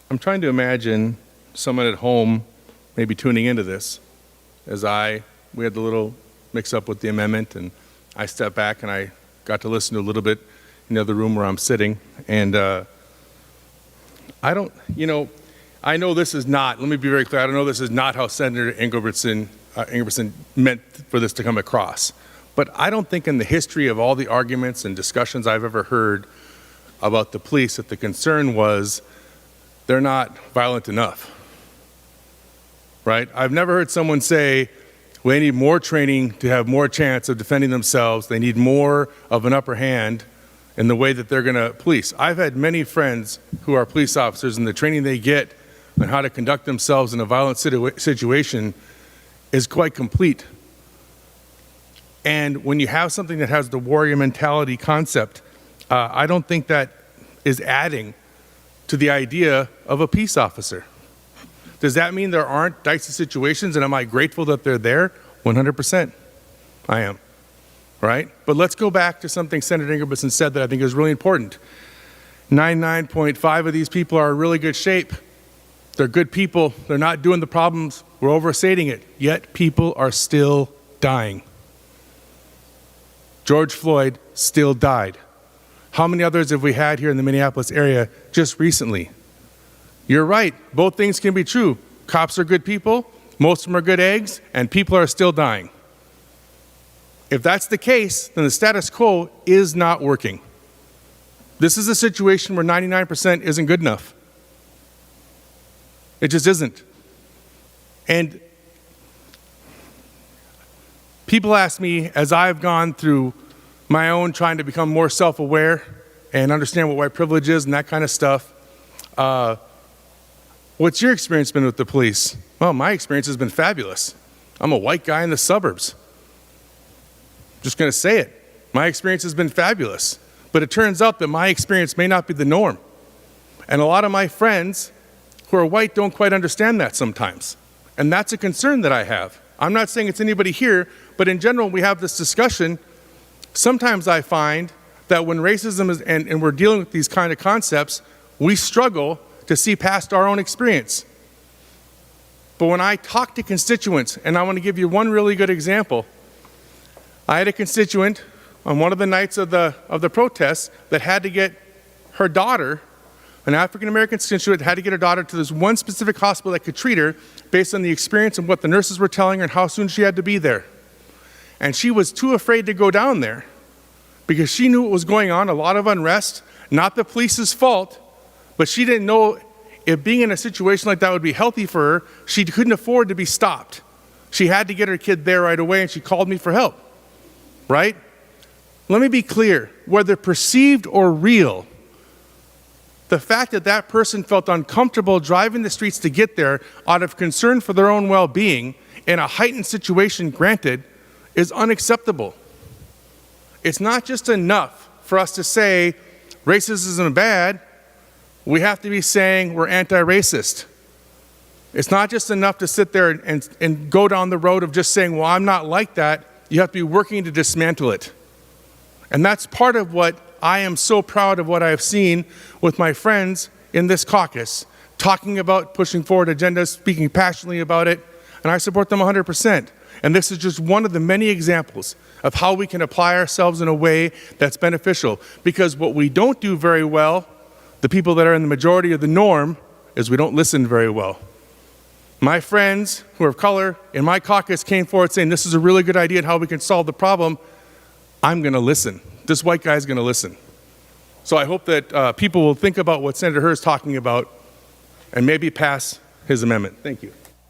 I'm trying to imagine someone at home maybe tuning into this as we had the little mix-up with the amendment, and I stepped back and I got to listen to a little bit in the other room where I'm sitting. And I know this is not, let me be very clear, I know this is not how Senator Ingebrigtsen meant for this to come across. But I don't think in the history of all the arguments and discussions I've ever heard about the police that the concern was they're not violent enough, right? I've never heard someone say, we need more training to have more chance of defending themselves. They need more of an upper hand in the way that they're going to police. I've had many friends who are police officers, and the training they get on how to conduct themselves in a violent situation is quite complete. And when you have something that has the warrior mentality concept, I don't think that is adding to the idea of a peace officer. Does that mean there aren't dicey situations, and am I grateful that they're there? 100%. I am, right? But let's go back to something Senator Ingebrigtsen said that I think is really important. 99.5 of these people are in really good shape. They're good people. They're not doing the problems. We're overstating it. Yet people are still dying. George Floyd still died. How many others have we had here in the Minneapolis area just recently? You're right, both things can be true. Cops are good people, most of them are good eggs, and people are still dying. If that's the case, then the status quo is not working. This is a situation where 99% isn't good enough. It just isn't. And people ask me, as I've gone through my own trying to become more self-aware and understand what white privilege is and that kind of stuff, what's your experience been with the police? Well, my experience has been fabulous. I'm a white guy in the suburbs. Just going to say it. My experience has been fabulous. But it turns out that my experience may not be the norm. And a lot of my friends who are white don't quite understand that sometimes. And that's a concern that I have. I'm not saying it's anybody here, but in general, we have this discussion. Sometimes I find that when racism is, and we're dealing with these kind of concepts, we struggle to see past our own experience. But when I talk to constituents, and I want to give you one really good example, I had a constituent on one of the nights of the protests that had to get her daughter, an African-American constituent, had to get her daughter to this one specific hospital that could treat her based on the experience and what the nurses were telling her and how soon she had to be there. And she was too afraid to go down there because she knew what was going on, a lot of unrest, not the police's fault, but she didn't know if being in a situation like that would be healthy for her. She couldn't afford to be stopped. She had to get her kid there right away, and she called me for help, right? Let me be clear, whether perceived or real, the fact that that person felt uncomfortable driving the streets to get there out of concern for their own well-being in a heightened situation, granted, is unacceptable. It's not just enough for us to say racism isn't bad. We have to be saying we're anti-racist. It's not just enough to sit there and go down the road of just saying, well, I'm not like that. You have to be working to dismantle it. And that's part of what I am so proud of what I've seen with my friends in this caucus, talking about pushing forward agendas, speaking passionately about it, and I support them 100%. And this is just one of the many examples of how we can apply ourselves in a way that's beneficial. Because what we don't do very well, the people that are in the majority of the norm, is we don't listen very well. My friends who are of color in my caucus came forward saying this is a really good idea and how we can solve the problem. I'm going to listen. This white guy is going to listen. So I hope that people will think about what Senator Herr is talking about and maybe pass his amendment. Thank you.